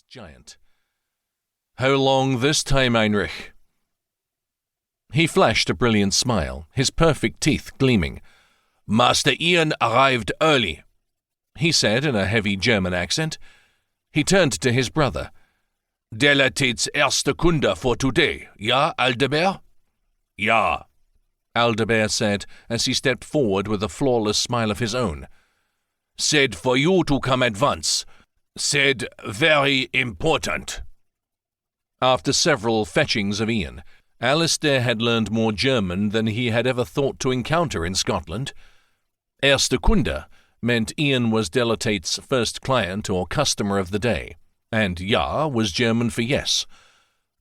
faced giant. "How long this time, Heinrich?" He flashed a brilliant smile, his perfect teeth gleaming. "Master Ian arrived early," he said in a heavy German accent. He turned to his brother. "Delegate's erste Kunde for today, ja, Alasdair?" "Ja," Alasdair said as he stepped forward with a flawless smile of his own. "Said for you to come at once. Said very important." After several fetchings of Ian, Alasdair had learned more German than he had ever thought to encounter in Scotland. Erste Kunde meant Ian was Delegate's first client or customer of the day, and Ja was German for yes.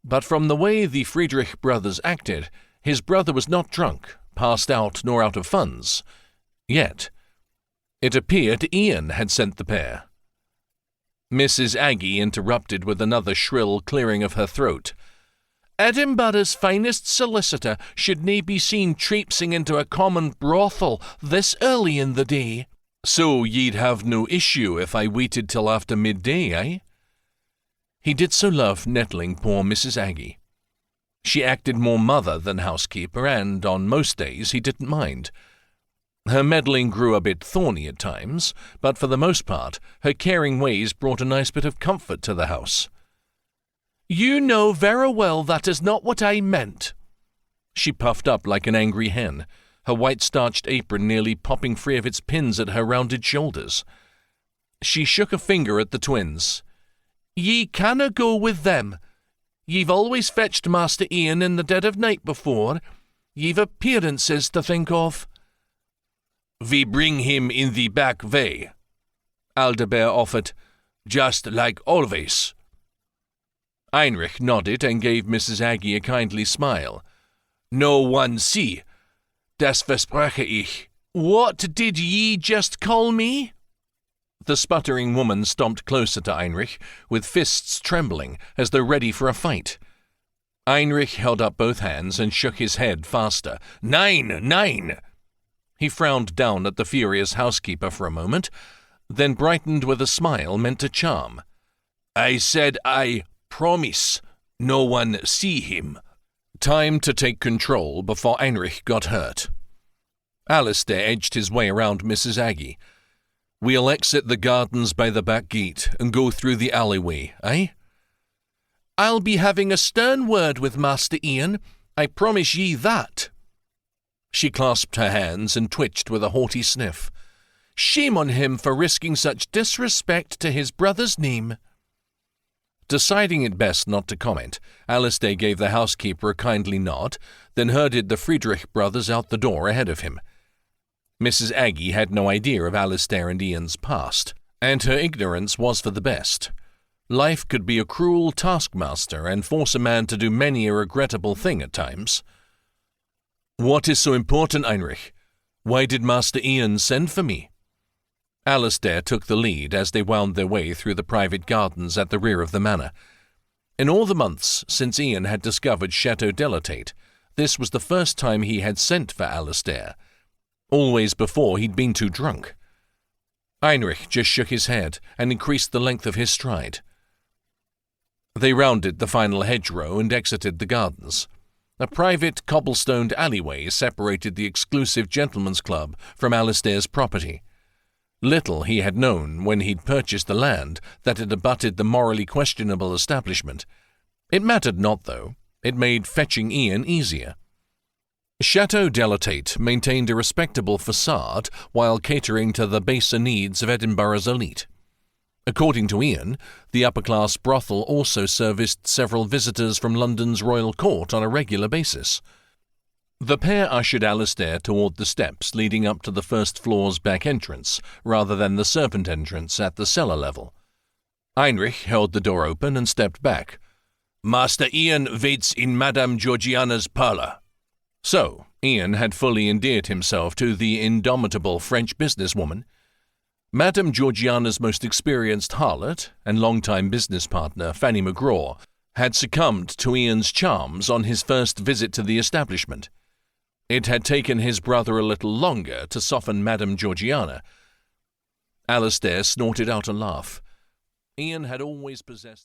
But from the way the Friedrich brothers acted, his brother was not drunk, passed out, nor out of funds. Yet, it appeared Ian had sent the pair. Mrs. Aggie interrupted with another shrill clearing of her throat. "Edinburgh's finest solicitor should nae be seen traipsing into a common brothel this early in the day. So ye'd have no issue if I waited till after midday, eh?" He did so love nettling poor Mrs. Aggie. She acted more mother than housekeeper, and on most days he didn't mind. Her meddling grew a bit thorny at times, but for the most part her caring ways brought a nice bit of comfort to the house. "You know very well that is not what I meant." She puffed up like an angry hen, her white-starched apron nearly popping free of its pins at her rounded shoulders. She shook a finger at the twins. "Ye canna go with them. Ye've always fetched Master Ian in the dead of night before. Ye've appearances to think of." "We bring him in the back way," Alasdair offered, "just like always." Heinrich nodded and gave Mrs. Aggie a kindly smile. "No one see. Das verspreche ich." "What did ye just call me?" The sputtering woman stomped closer to Heinrich, with fists trembling, as though ready for a fight. Heinrich held up both hands and shook his head faster. "Nein, nein!" He frowned down at the furious housekeeper for a moment, then brightened with a smile meant to charm. "I said I promise no one see him." Time to take control before Heinrich got hurt. Alasdair edged his way around Mrs. Aggie. "We'll exit the gardens by the back gate and go through the alleyway, eh?" "I'll be having a stern word with Master Ian. I promise ye that." She clasped her hands and twitched with a haughty sniff. "Shame on him for risking such disrespect to his brother's name." Deciding it best not to comment, Alasdair gave the housekeeper a kindly nod, then herded the Friedrich brothers out the door ahead of him. Mrs. Aggie had no idea of Alasdair and Ian's past, and her ignorance was for the best. Life could be a cruel taskmaster and force a man to do many a regrettable thing at times. "What is so important, Heinrich? Why did Master Ian send for me?" Alasdair took the lead as they wound their way through the private gardens at the rear of the manor. In all the months since Ian had discovered Chateau Delatate, this was the first time he had sent for Alasdair. Always before he'd been too drunk. Heinrich just shook his head and increased the length of his stride. They rounded the final hedgerow and exited the gardens. A private cobblestoned alleyway separated the exclusive gentleman's club from Alasdair's property. Little he had known when he'd purchased the land that it abutted the morally questionable establishment. It mattered not, though. It made fetching Ian easier. Chateau Delatate maintained a respectable facade while catering to the baser needs of Edinburgh's elite. According to Ian, the upper-class brothel also serviced several visitors from London's royal court on a regular basis. The pair ushered Alasdair toward the steps leading up to the first floor's back entrance, rather than the servant entrance at the cellar level. Heinrich held the door open and stepped back. "Master Ian waits in Madame Georgiana's parlour." So, Ian had fully endeared himself to the indomitable French businesswoman. Madame Georgiana's most experienced harlot and longtime business partner, Fanny McGraw, had succumbed to Ian's charms on his first visit to the establishment. It had taken his brother a little longer to soften Madame Georgiana. Alasdair snorted out a laugh. Ian had always possessed